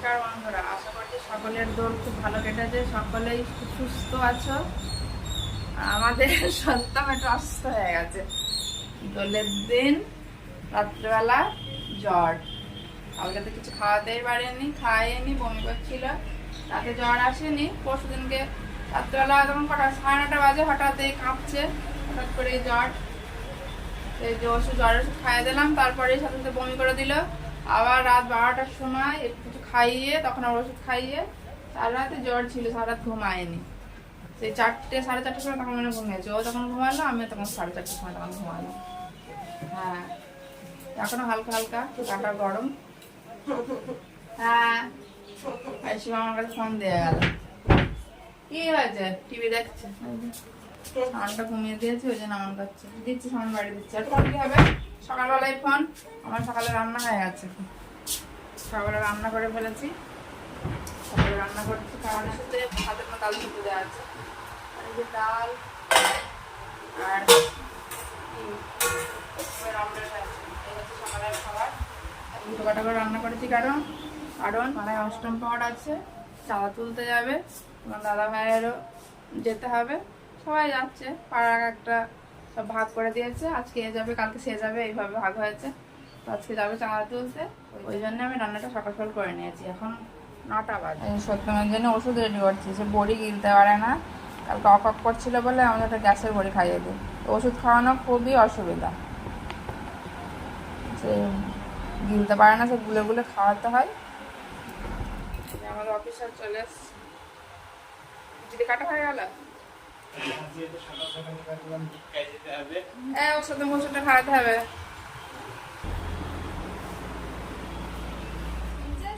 নমস্কার বন্ধুরা, আশা করছি সকলের দোল খুব ভালো কেটেছে, সকলেই খুব সুস্থ আছো। আমাদের সত্যম একটু অসুস্থ হয়ে গেছে। দোলের দিন রাত্রেবেলা জ্বর, কালকে তো কিছু খাওয়াতেই পারেনি, খাইনি, বমি করছিল, রাতে জ্বর আসেনি। পরশু দিনকে রাত্রেবেলা তখন কটা 9:30 বাজে হঠাৎ এই কাঁপছে, হঠাৎ করে জ্বর। এই যে ওষুধ, জ্বরের ওষুধ খাইয়ে দিলাম, তারপরে সাথে সাথে বমি করে দিল। আবার রাত 12টার সময় একটু কিছু খাইয়ে, তখন আবার ওষুধ খাইয়ে, সারা রাতে জ্বর ছিল, সারা রাত ঘুমায়নি। সেই 4টে 4:30টার সময় তখন মানে ঘুমিয়েছে, ও তখন ঘুমালো, আমি তখন 4:30টার সময় তখন ঘুমালো। হ্যাঁ, এখনো হালকা হালকা গাটা গরম। হ্যাঁ, আইসিমা আমার কাছে ফোন দিয়ে গেল। কি হয়েছে? টিভি দেখছে, সাউন্ডটা কমিয়ে দিয়েছি, ওই জন্য আমার কাছে দিচ্ছি, সাউন্ড বাড়ি দিচ্ছি। আর ফোন কি হবে? সকালবেলায় ফোন। আমার সকালে রান্না হয়ে গেছে, সকালে রান্না করে ফেলেছি। সকালে রান্না করছি, কারণ সাথে ভাতের মতো ডাল শুধু দেওয়া আছে, আর এই যে ডাল আর অমলেট আছে, এই হচ্ছে সকালের খাবার। দুটো কাটা করে রান্না করেছি, কারণ পাড়ায় অষ্টম পাওয়ার আছে, চাঁদা তুলতে যাবে, তোমার দাদা ভাইয়েরও যেতে হবে, সবাই যাচ্ছে। পাড়ার একটা সব ভাগ করে দিয়েছে, আজকে এ যাবে, কালকে সে যাবে, এইভাবে ভাগ হয়েছে। তো আজকে যাবে চাঁদা তুলতে, ওই জন্য আমি রান্নাটা সকাল সকাল করে নিয়েছি। এখন 9টা বাজে। সত্যমের জন্য ওষুধ রেডি করছি, সে বড়ি গিলতে পারে না, কালকে অকক করছিল বলে আমাদের একটা গ্যাসের বড়ি খাইয়ে দিই। ওষুধ খাওয়ানো খুবই অসুবিধা, সে গিলতে পারে না, সে গুলে গুলে খাওয়াতে হয়। আমাদের অফিসার চলে এসছে, যদি কাটা হয়ে গেল ওষুধটা খাওয়াতে হবে।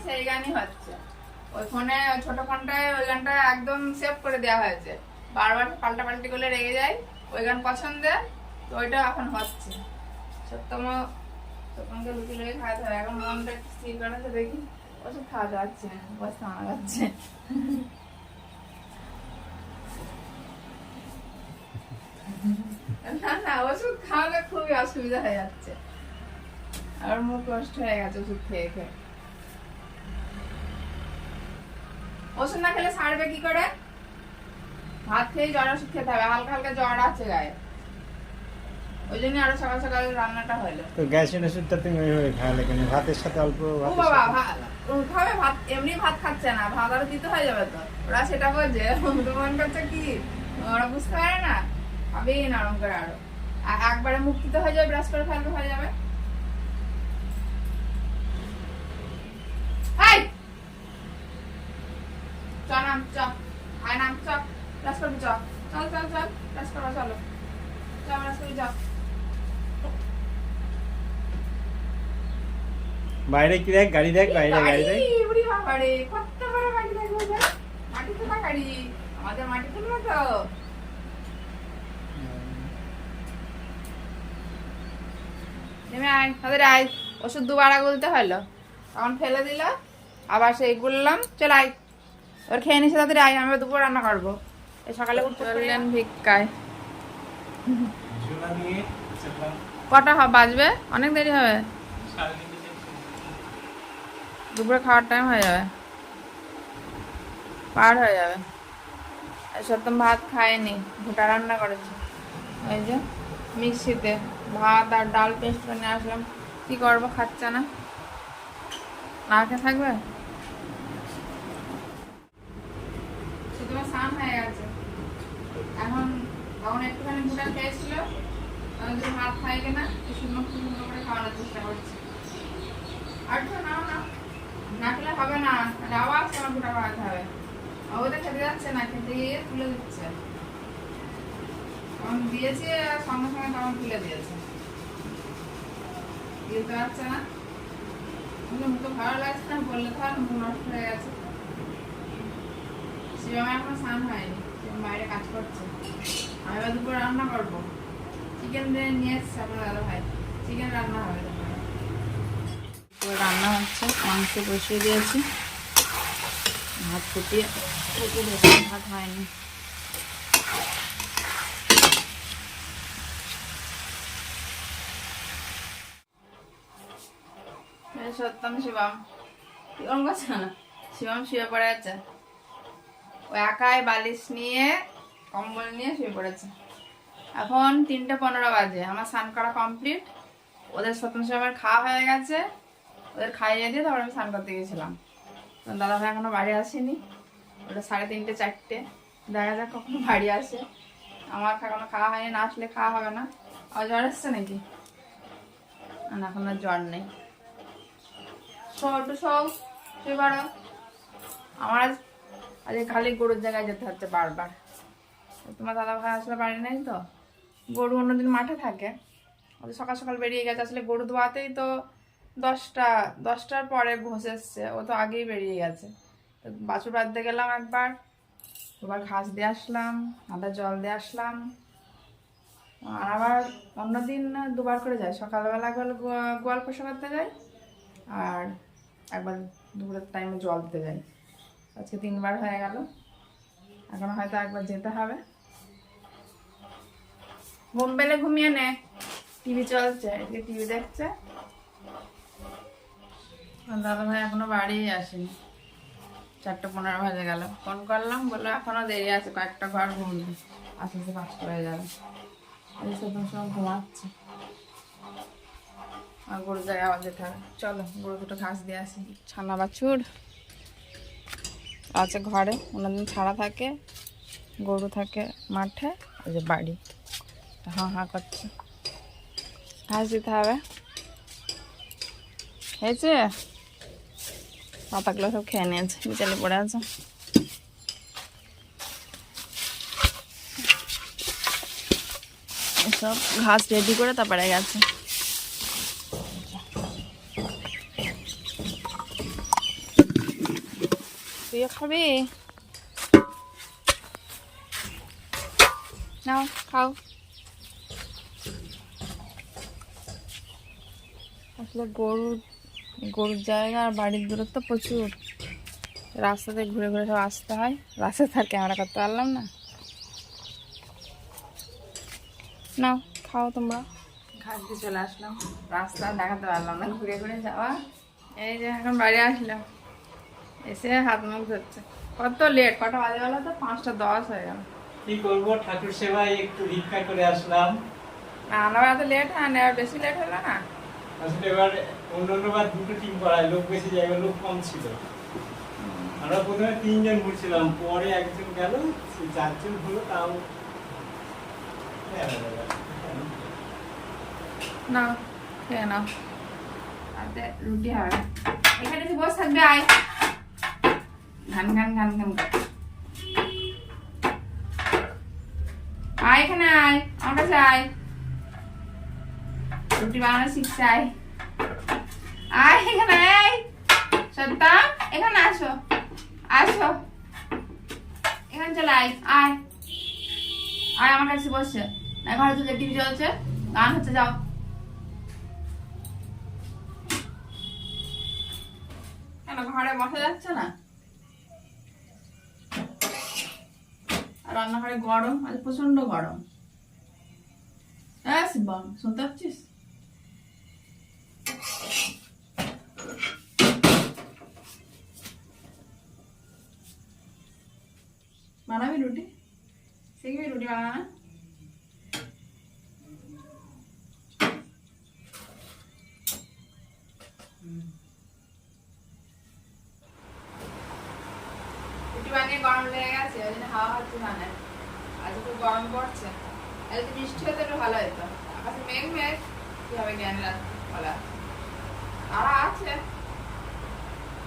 সেই গানই হচ্ছে ওই ফোনে, ওই ছোট ফোনটায় ওই গানটা একদম সেভ করে দেওয়া হয়েছে, বারবার পাল্টাপাল্টি করলে রেগে যায়। ওই গান পছন্দের, তো ওইটা এখন হচ্ছে। সত্যমকে লুকিয়ে লুকিয়ে খাওয়াতে হবে। এখন মনটা একটু স্থির করেছে, দেখি ওষুধ খাওয়াতে পারছে না, বসতে মানা যাচ্ছে। না না, ওষুধ খাওয়ালে খুবই অসুবিধা হয়ে যাচ্ছে, আর মুখ কষ্ট হয়ে গেছে ওষুধ খেয়ে খেয়ে। ওষুধ না খেলে সারবে কি করে? ভাত খেয়ে জ্বর ওষুধ খেতে হবে, হালকা হালকা জ্বর আছে গায়ে, ওই জন্য আরো সকাল সকাল রান্নাটা হলো। তো গ্যাসের ওষুধটা তুমি ওইভাবে খাওয়ালে কেন? ভাতের সাথে অল্প ও বাবা, খাবে ভাত, এমনি ভাত খাচ্ছে না, ভাত আরো দিতে হয়ে যাবে তো। ওরা সেটা বলছে, মন করছে কি, ওরা বুঝতে পারে না, খাবেই নরম করে আরো, একবারে মুখ দিতে হয়ে যাবে, ব্রাশ করে ফেলতে হয়ে যাবে। বাইরে কি দেখ, গাড়ি দেখ, বাইরে গাড়ি দেখ। আমাদের মাটি তুলবে তো। নেমে আয়, তাদের আয়। ওষুধ দুবার গুলতে হলো, তখন ফেলে দিল, আবার সেই গুললাম। চল আয়, ওর খেয়ে নিছে, তাদের আয়, আমি দুপুর রান্না করবো। এই সকালে চললেন ভিক্ষায়। কটা বাজবে? অনেক দেরি হবে, দুপুরে খাওয়ার টাইম হয়ে যাবে, পার হয়ে যাবে। সত্যম ভাত খায়নি, ভুটা রান্না করেছি, ওই যে মিক্সিতে ভাত আর ডাল পেস্ট করে নিয়ে আসলাম। কি করবো, খাচ্ছে না, না খেয়ে থাকবে। তোমার স্নান হয়ে গেছে, এখন তখন একটুখানি ভুটা খেয়েছিল, ভাত খাই কিনা শুকনো শুকনো করে খাওয়ানোর চেষ্টা করছি। আর তো না না, না খেলে হবে না, আবার আমার ভুটা খাওয়াতে হবে। ওটা খেতে যাচ্ছে না, খেতে গিয়ে তুলে দিচ্ছে, তখন দিয়েছে সঙ্গে সঙ্গে তখন তুলে দিয়েছে, দিতে পারছে না। মুখে ভালো লাগছে না, বললে তো আর মুখ নষ্ট হয়ে গেছে। শিবম এখন স্নান হয়নি, বাইরে কাজ করছে। আমি এবার দুপুরে রান্না করবো, চিকেন নিয়ে এসছে আপনার দাদা ভাই, চিকেন রান্না হবে। রান্না হচ্ছে, মাংস বসিয়ে দিয়েছি, ভাত ফুটিয়ে, ভাত হয়নি। সত্যম শিবম কি করছে না, শিবম শুয়ে পড়ে আছে, ও একাই বালিশ নিয়ে কম্বল নিয়ে শুয়ে পড়েছে। এখন 3:15 বাজে, আমার স্নান করা কমপ্লিট, ওদের স্বতন্ত্র সময় খাওয়া হয়ে গেছে, ওদের খাইয়ে দিয়ে তারপর আমি স্নান করতে গেছিলাম। দাদা ভাই এখনো বাড়ি আসেনি, ওটা 3:30 4টে, দেখা যাক কখনো বাড়ি আসে। আমার এখনো খাওয়া হয়নি, না আসলে খাওয়া হবে না। আর জ্বর এসছে নাকি? না, এখন আর জ্বর নেই। একটু শুয়ে পড়ো। আমার আজকে খালি গরুর জায়গায় যেতে হচ্ছে বারবার। তোমার দাদা ভাই আসলে বাড়ি নেই তো, গরু অন্যদিন মাঠে থাকে, ওদের সকাল সকাল বেরিয়ে গেছে। আসলে গরু ধোয়াতেই তো 10টার পরে ঘষে এসছে, ও তো আগেই বেরিয়ে গেছে। বাছুর বাঁধতে গেলাম একবার, দুবার ঘাস দিয়ে আসলাম, আদা জল দিয়ে আসলাম। আর আবার অন্যদিন 2বার করে যাই, সকালবেলা গোয়াল পোষা করতে যাই, আর একবার দুপুরের টাইমে জল দিতে যাই। আজকে 3বার হয়ে গেল, এখনো হয়তো একবার যেতে হবে। ঘুম পেলে ঘুমিয়ে নে, টিভি চলছে, এদিকে টিভি দেখছে। দাদা ভাই এখনো বাড়ি আসেনি, 4:15 বাজে গেল। ফোন করলাম, বললো এখনো দেরি আছে, কয়েকটা ঘর ঘুমবে, আস্তে আস্তে 5টা হয়ে যাবে। এই সব সময় ঘুমাচ্ছে, আর গরুর জায়গায় আবার যেতে হবে। চলো গরু দুটো ঘাস দিয়ে আসি। ছানা বাছুর আছে ঘরে, অন্যদিন ছাড়া থাকে, গরু থাকে মাঠে, ওই যে বাড়ি হাঁ হাঁ করছে, ঘাস দিতে হবে। খেয়েছে, পাতাগুলো সব খেয়ে নিয়েছে, বিকেলে পড়ে আছে। সব ঘাস রেডি করে তারপরে গেছে। তুইও খাবি? নাও খাও। আসলে গরুর জায়গা আর বাড়ির দূরত্ব প্রচুর, রাস্তাতে ঘুরে ঘুরে সব আসতে হয়, রাস্তায় তার ক্যামেরা করতে পারলাম না। নাও খাও তোমরা। ঘাস দিয়ে চলে আসলাম, রাস্তা দেখাতে পারলাম না, ঘুরে ঘুরে যাওয়া। এই যে এখন বাড়ি আসলাম, এসে হাত মুখ ধরছে। কত লেট, কটা বাজে গেল তো? 5:10 হয়ে গেল। কি করবো, ঠাকুর সেবায় একটু ভিক্ষা করে আসলাম। না আমার এত লেট হয় না, আর বেশি লেট হলো না। আসলে এবার অন্যবার 2টো টিম করায়, লোক বেশি জায়গায় লোক কম ছিল। আমরা প্রথমে 3জন ঘুরছিলাম, পরে একজন গেল, 4জন হলো। তাও না খেয়ে নাও, রাতে রুটি হবে। এখানে তুই বসে থাকবি, আয়। ঘান ঘান ঘান ঘান কর। আয় এখানে, আয় আমার কাছে আয়, রুটি বানানো শিখছে, আয় আয় এখানে, আয় সত্যা, এখানে আসো, আসো এখানে চলে আয়, আয় আয় আমার কাছে বসছে। না ঘরে তো টিভি চলছে, গান হচ্ছে, যাও। কেন ঘরে বসা যাচ্ছে না? আর রান্নাঘরে গরম, আজ প্রচন্ড গরম। হ্যাঁ শিবম, শুনতে পাচ্ছিস? বানাবি রুটি? শিখবি রুটি বানানা? রুটি বানিয়ে গরম লেগে গেছে, ওই জন্য হাওয়া হচ্ছে না। আজ খুব গরম পড়ছে, যদি বৃষ্টি হতো একটু ভালো হতো। আকাশে মেঘ মেঘ, কি হবে জ্ঞান রাখতে বলা। তারা আছে,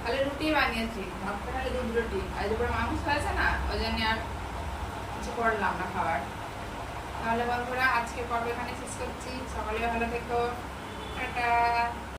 খালি রুটি বানিয়েছি, ভাবতে খালি 2 রুটি। আর দুপুরে মাংস হয়েছে না, ওই জন্য আর কিছু করলাম না খাবার। তাহলে বন্ধুরা আজকে পর্ব এখানে শেষ করছি, সকালে ভালো থেকো, টাটা।